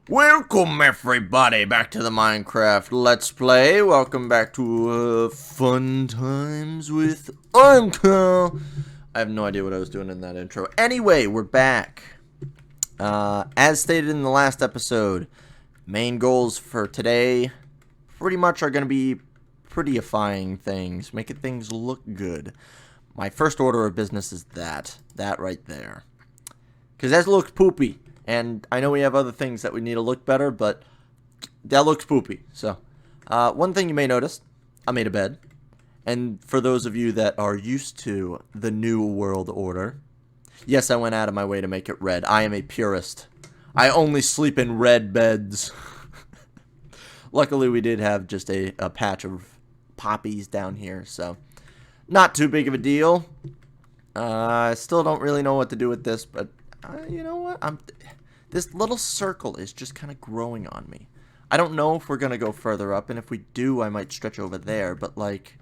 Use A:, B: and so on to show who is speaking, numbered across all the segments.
A: Welcome everybody back to the Minecraft Let's Play. Welcome back to Fun Times with Carl. I have no idea what I was doing in that intro. Anyway, we're back. As stated in the last episode, main goals for today pretty much are going to be prettyifying things, making things look good. My first order of business is that right there. Because that looks poopy. And I know we have other things that we need to look better, but that looks poopy. So, one thing you may notice, I made a bed. And for those of you that are used to the New World Order, yes, I went out of my way to make it red. I am a purist. I only sleep in red beds. Luckily, we did have just a patch of poppies down here, so not too big of a deal. I still don't really know what to do with this, but you know what? This little circle is just kind of growing on me. I don't know if we're going to go further up, and if we do, I might stretch over there, but, like,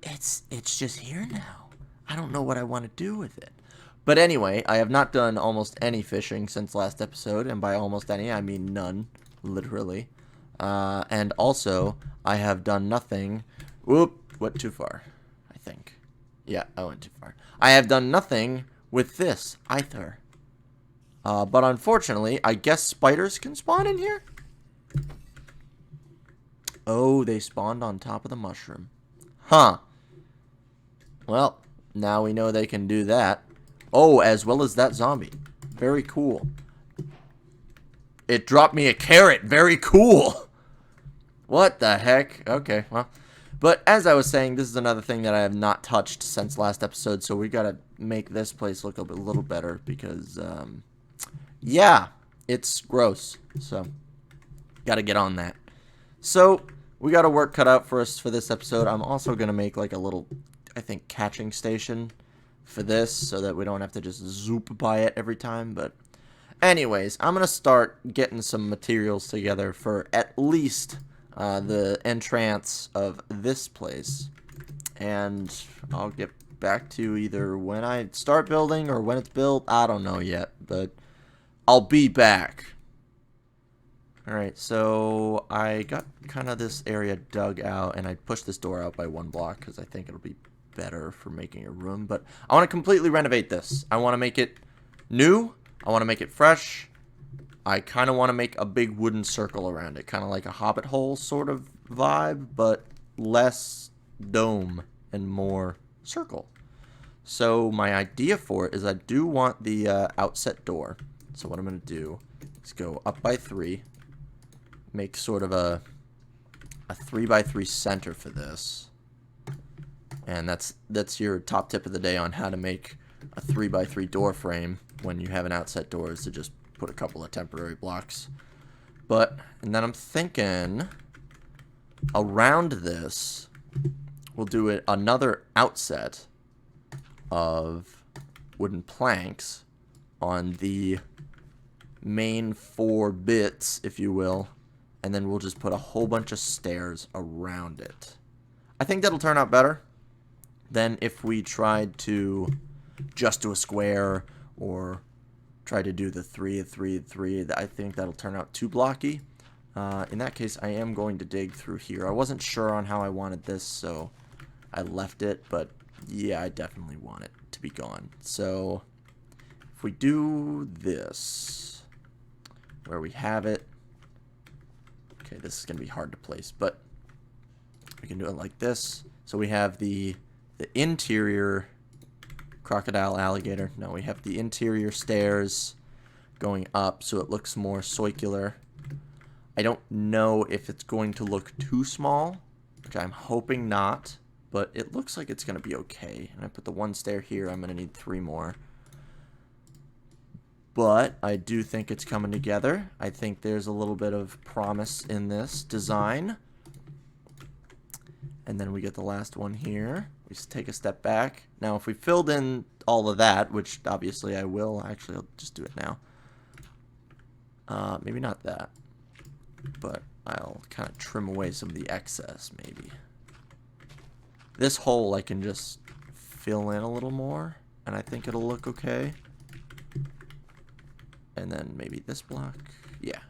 A: it's just here now. I don't know what I want to do with it. But anyway, I have not done almost any fishing since last episode, and by almost any, I mean none, literally. And also, I have done nothing. Whoop, went too far, I think. Yeah, I went too far. I have done nothing with this either. But unfortunately, I guess spiders can spawn in here? Oh, they spawned on top of the mushroom. Huh. Well, now we know they can do that. Oh, as well as that zombie. Very cool. It dropped me a carrot. Very cool. What the heck? Okay, well. But as I was saying, this is another thing that I have not touched since last episode, so we gotta make this place look a little better because, yeah, it's gross. So, gotta get on that. So, we got a work cut out for us for this episode. I'm also gonna make like a little, I think, catching station for this so that we don't have to just zoop by it every time. But anyways, I'm gonna start getting some materials together for at least the entrance of this place. And I'll get back to either when I start building or when it's built. I don't know yet, but I'll be back. Alright, so I got kind of this area dug out, and I pushed this door out by 1 block because I think it'll be better for making a room. But I want to completely renovate this. I want to make it new. I want to make it fresh. I kind of want to make a big wooden circle around it, kind of like a hobbit hole sort of vibe, but less dome and more circle. So my idea for it is I do want the outset door. So what I'm going to do is go up by 3, make sort of a 3 by 3 center for this. And that's your top tip of the day on how to make a 3 by 3 door frame when you have an outset door, is to just put a couple of temporary blocks. And then I'm thinking around this, we'll do another outset of wooden planks on the main 4 bits, if you will, and then we'll just put a whole bunch of stairs around it. I think that'll turn out better than if we tried to just do a square or try to do the 3, 3, 3. I think that'll turn out too blocky. In that case, I am going to dig through here. I wasn't sure on how I wanted this, so I left it, but yeah, I definitely want it to be gone. So if we do this where we have it, okay, this is going to be hard to place, but we can do it like this. So we have the interior crocodile, alligator. No, we have the interior stairs going up so it looks more circular. I don't know if it's going to look too small, which I'm hoping not, but it looks like it's going to be okay. And I put the 1 stair here. I'm going to need 3 more. But I do think it's coming together. I think there's a little bit of promise in this design. And then we get the last one here. We just take a step back. Now, if we filled in all of that, which obviously I will. Actually, I'll just do it now. Maybe not that. But I'll kind of trim away some of the excess, maybe. This hole I can just fill in a little more, and I think it'll look okay. And then maybe this block. Yeah.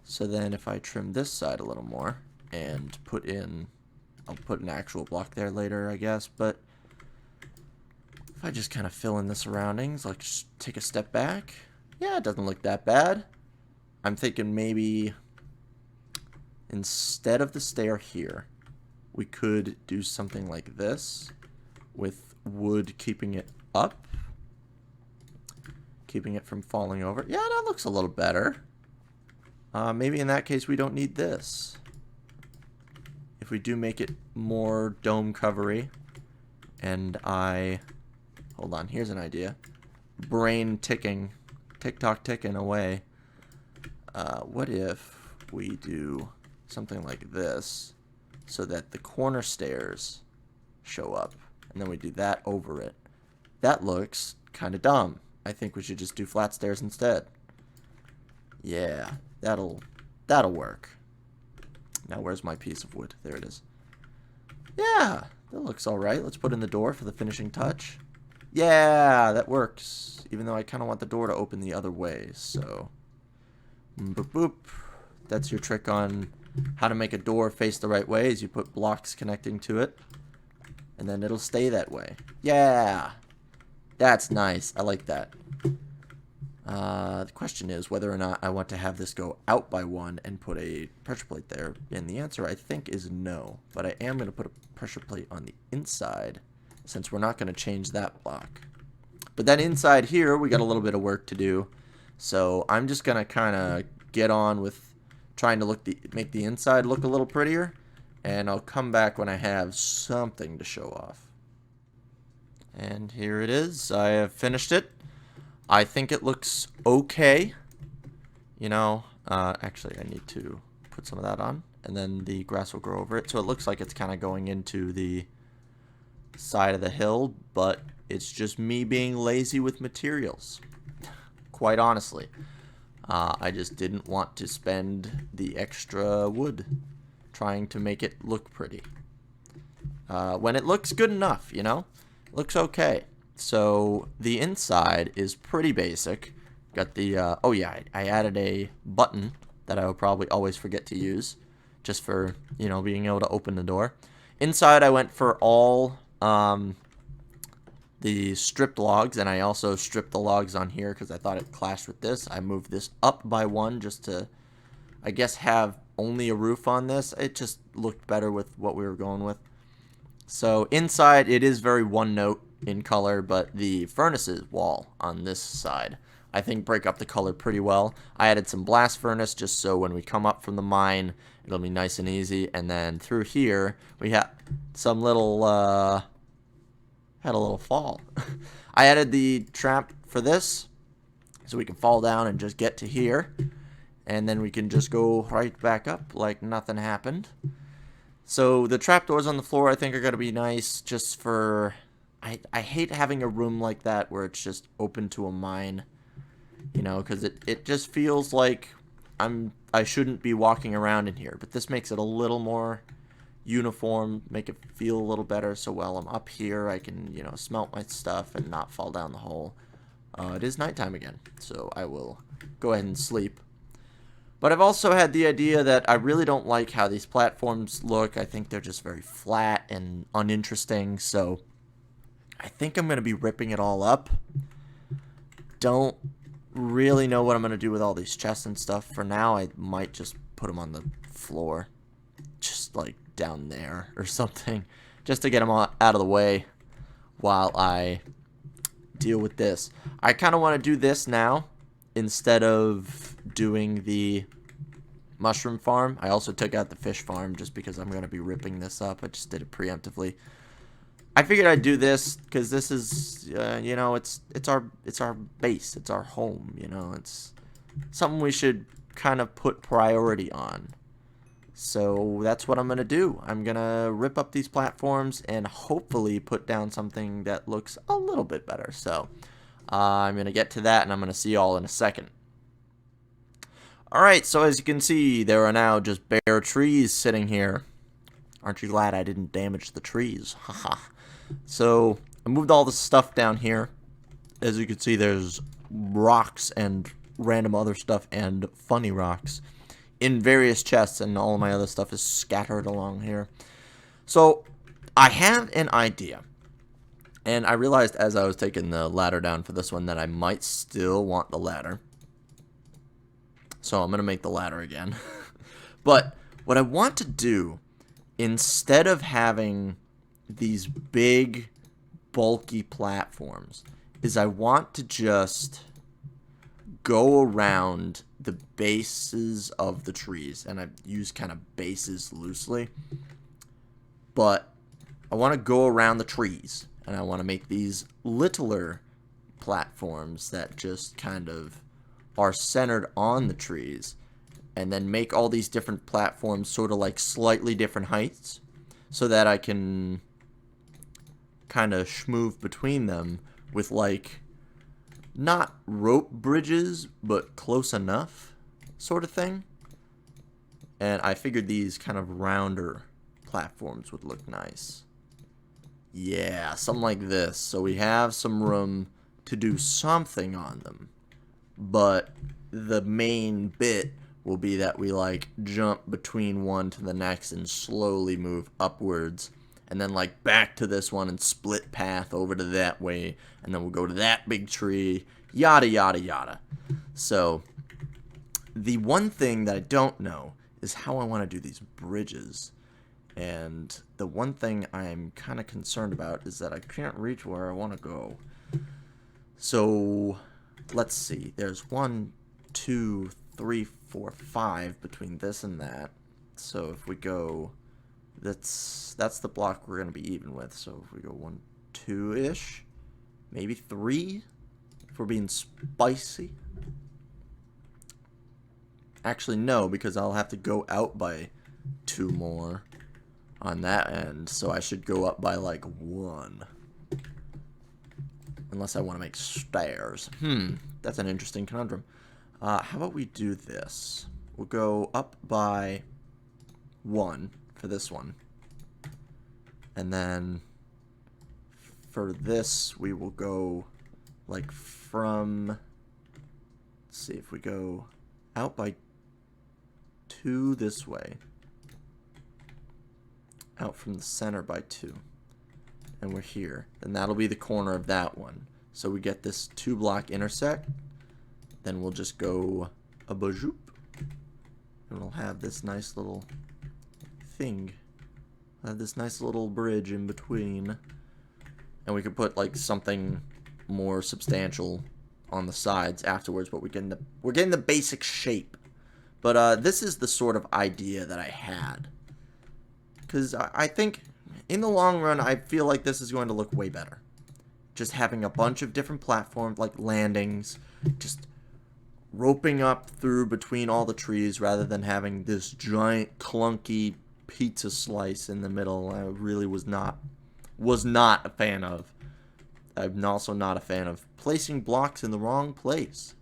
A: So then if I trim this side a little more and put in, I'll put an actual block there later, I guess, but if I just kind of fill in the surroundings, like just take a step back, yeah, it doesn't look that bad. I'm thinking maybe instead of the stair here, we could do something like this with wood keeping it up, keeping it from falling over. Yeah, that looks a little better. Maybe in that case we don't need this. If we do make it more dome covery, and hold on, here's an idea. Brain ticking, tick-tock ticking away. What if we do something like this so that the corner stairs show up, and then we do that over it? That looks kind of dumb. I think we should just do flat stairs instead. Yeah, that'll work. Now where's my piece of wood? There it is. Yeah, that looks alright. Let's put in the door for the finishing touch. Yeah, that works. Even though I kind of want the door to open the other way, so boop boop. That's your trick on how to make a door face the right way, is you put blocks connecting to it, and then it'll stay that way. Yeah, that's nice. I like that. The question is whether or not I want to have this go out by one and put a pressure plate there, and the answer I think is no, but I am going to put a pressure plate on the inside since we're not going to change that block. But then inside here we got a little bit of work to do, so I'm just going to kind of get on with trying to make the inside look a little prettier, and I'll come back when I have something to show off. And here it is. I have finished it. I think it looks okay. You know, actually I need to put some of that on, and then the grass will grow over it. So it looks like it's kind of going into the side of the hill, but it's just me being lazy with materials. Quite honestly. I just didn't want to spend the extra wood trying to make it look pretty. When it looks good enough, you know? It looks okay. So the inside is pretty basic. Got the, oh yeah, I added a button that I will probably always forget to use, just for, you know, being able to open the door. Inside I went for all the stripped logs, and I also stripped the logs on here because I thought it clashed with this. I moved this up by one just to, I guess, have only a roof on this. It just looked better with what we were going with. So inside it is very one note in color, but the furnaces wall on this side I think break up the color pretty well. I added some blast furnace just so when we come up from the mine it'll be nice and easy, and then through here we have some little had a little fall. I added the trap for this so we can fall down and just get to here, and then we can just go right back up like nothing happened. So the trapdoors on the floor I think are going to be nice just for, I hate having a room like that where it's just open to a mine, you know, because it just feels like I shouldn't be walking around in here. But this makes it a little more uniform, make it feel a little better, so while I'm up here I can, you know, smelt my stuff and not fall down the hole. It is nighttime again, so I will go ahead and sleep. But I've also had the idea that I really don't like how these platforms look. I think they're just very flat and uninteresting, so I think I'm going to be ripping it all up. Don't really know what I'm going to do with all these chests and stuff. For now, I might just put them on the floor. Just like down there or something. Just to get them all out of the way while I deal with this. I kind of want to do this now instead of doing the mushroom farm. I also took out the fish farm just because I'm going to be ripping this up. I just did it preemptively. I figured I'd do this because this is, you know, it's our base, it's our home, you know, it's something we should kind of put priority on. So that's what I'm going to do. I'm going to rip up these platforms and hopefully put down something that looks a little bit better. So I'm going to get to that, and I'm going to see you all in a second. Alright, so as you can see, there are now just bare trees sitting here. Aren't you glad I didn't damage the trees? Haha. So I moved all the stuff down here. As you can see, there's rocks and random other stuff and funny rocks in various chests, and all of my other stuff is scattered along here. So I have an idea, and I realized as I was taking the ladder down for this one that I might still want the ladder. So I'm going to make the ladder again. But what I want to do, instead of having these big, bulky platforms, is I want to just go around the bases of the trees. And I use kind of bases loosely. But I want to go around the trees. And I want to make these littler platforms that just kind of are centered on the trees, and then make all these different platforms sort of like slightly different heights, so that I can kind of schmoove between them with like not rope bridges but close enough sort of thing. And I figured these kind of rounder platforms would look nice. Yeah, something like this. So we have some room to do something on them. But the main bit will be that we like jump between one to the next and slowly move upwards. And then like back to this one and split path over to that way. And then we'll go to that big tree. Yada, yada, yada. So the one thing that I don't know is how I want to do these bridges. And the one thing I'm kind of concerned about is that I can't reach where I want to go. So let's see. There's 1, 2, 3, 4, 5 between this and that. So if we go, that's the block we're going to be even with. So if we go 1, 2-ish, maybe 3 if we're being spicy. Actually, no, because I'll have to go out by 2 more on that end. So I should go up by like 1. Unless I want to make stairs. That's an interesting conundrum. How about we do this? We'll go up by 1 for this one. And then for this, we will go like from... Let's see, if we go out by 2 this way. Out from the center by 2. And we're here. Then that'll be the corner of that one. So we get this 2-block intersect. Then we'll just go a bajoop. And we'll have this nice little thing. Have this nice little bridge in between. And we could put like something more substantial on the sides afterwards. But we're getting the basic shape. But this is the sort of idea that I had. Because I think in the long run, I feel like this is going to look way better. Just having a bunch of different platforms, like landings, just roping up through between all the trees rather than having this giant clunky pizza slice in the middle. I really was not a fan of. I'm also not a fan of placing blocks in the wrong place.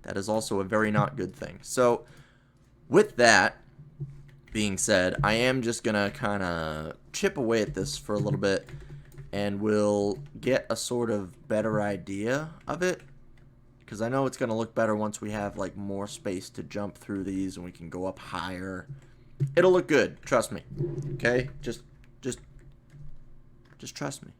A: That is also a very not good thing. So, with that being said, I am just gonna kind of chip away at this for a little bit, and we'll get a sort of better idea of it, because I know it's gonna look better once we have like more space to jump through these and we can go up higher. It'll look good, trust me. Okay, just trust me.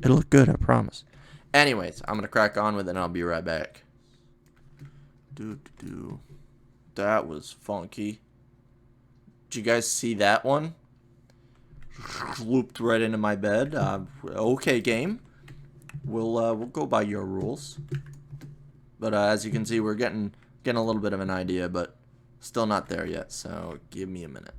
A: It'll look good, I promise. Anyways, I'm gonna crack on with it and I'll be right back. That was funky. Did you guys see that one? Looped right into my bed. Okay, game. We'll go by your rules. But as you can see, we're getting a little bit of an idea, but still not there yet. So give me a minute.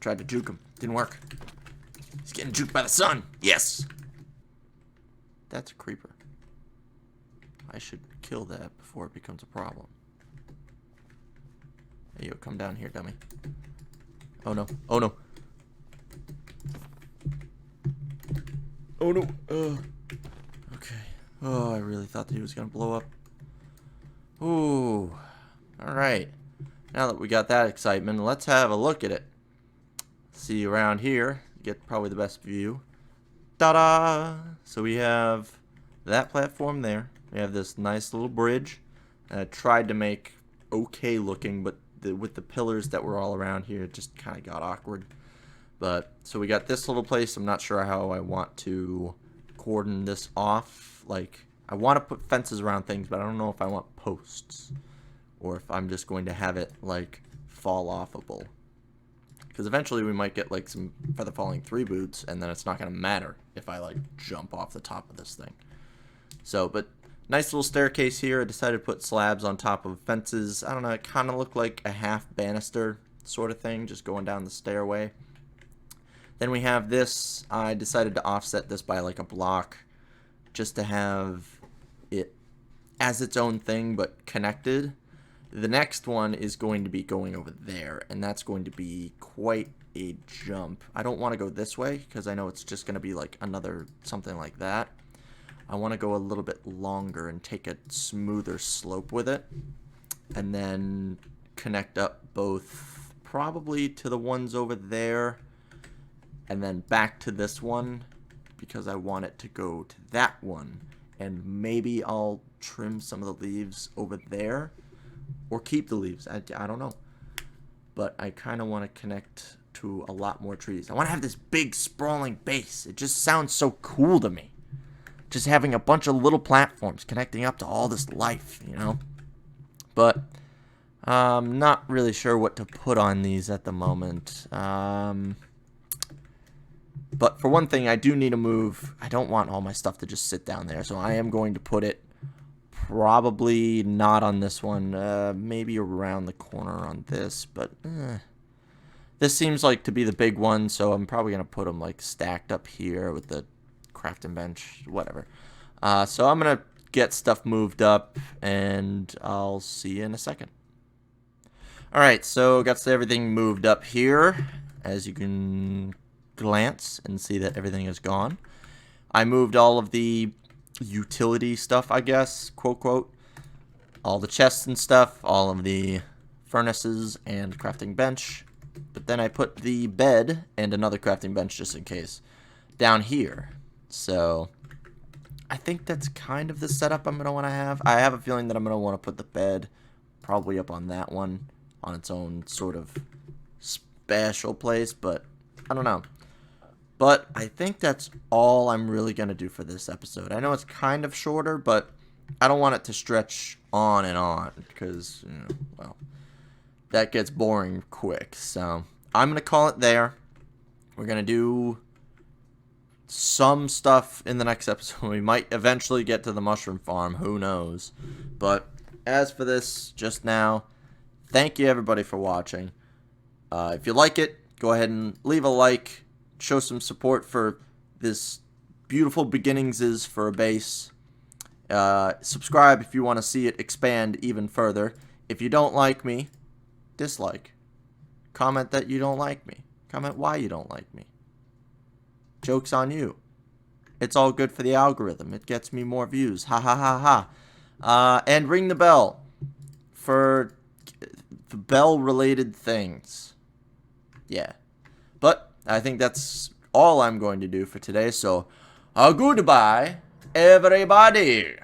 A: Tried to juke him. Didn't work. He's getting juked by the sun. Yes. That's a creeper. I should kill that before it becomes a problem. Hey, yo, come down here, dummy. Oh, no. Oh, no. Oh, no. Okay. Oh, I really thought that he was going to blow up. Ooh. Alright. Now that we got that excitement, let's have a look at it. See around here. Get probably the best view. Ta-da! So we have that platform there. We have this nice little bridge. I tried to make okay looking, but with the pillars that were all around here, it just kind of got awkward. But so we got this little place. I'm not sure how I want to cordon this off. Like, I want to put fences around things, but I don't know if I want posts or if I'm just going to have it like fall offable. Because eventually we might get like some feather falling 3 boots, and then it's not going to matter if I like jump off the top of this thing. So, but nice little staircase here. I decided to put slabs on top of fences. I don't know, it kind of looked like a half banister sort of thing, just going down the stairway. Then we have this. I decided to offset this by like a block just to have it as its own thing but connected. The next one is going to be going over there, and that's going to be quite a jump. I don't want to go this way because I know it's just going to be like another something like that. I want to go a little bit longer and take a smoother slope with it, and then connect up both probably to the ones over there and then back to this one because I want it to go to that one, and maybe I'll trim some of the leaves over there or keep the leaves. I don't know, but I kind of want to connect to a lot more trees. I want to have this big sprawling base. It just sounds so cool to me, just having a bunch of little platforms connecting up to all this life, you know. But I'm not really sure what to put on these at the moment. But for one thing, I do need to move. I don't want all my stuff to just sit down there, so I am going to put it probably not on this one. Maybe around the corner on this, but this seems like to be the big one, so I'm probably going to put them like stacked up here with the crafting bench, whatever. So I'm going to get stuff moved up, and I'll see you in a second. Alright, so got everything moved up here, as you can glance and see that everything is gone. I moved all of the utility stuff, I guess, quote quote, all the chests and stuff, all of the furnaces and crafting bench, but then I put the bed and another crafting bench just in case down here. So I think that's kind of the setup I'm going to want to have. I have a feeling that I'm going to want to put the bed probably up on that one on its own sort of special place, but I don't know. But I think that's all I'm really going to do for this episode. I know it's kind of shorter, but I don't want it to stretch on and on because, you know, well, that gets boring quick. So I'm going to call it there. We're going to do some stuff in the next episode. We might eventually get to the mushroom farm. Who knows? But as for this just now, thank you everybody for watching. If you like it, go ahead and leave a like. Show some support for this beautiful beginnings for a base. Subscribe if you want to see it expand even further. If you don't like me, dislike. Comment that you don't like me. Comment why you don't like me. Joke's on you. It's all good for the algorithm. It gets me more views. Ha ha ha ha. And ring the bell for the bell-related things. Yeah. But I think that's all I'm going to do for today. So, goodbye, everybody.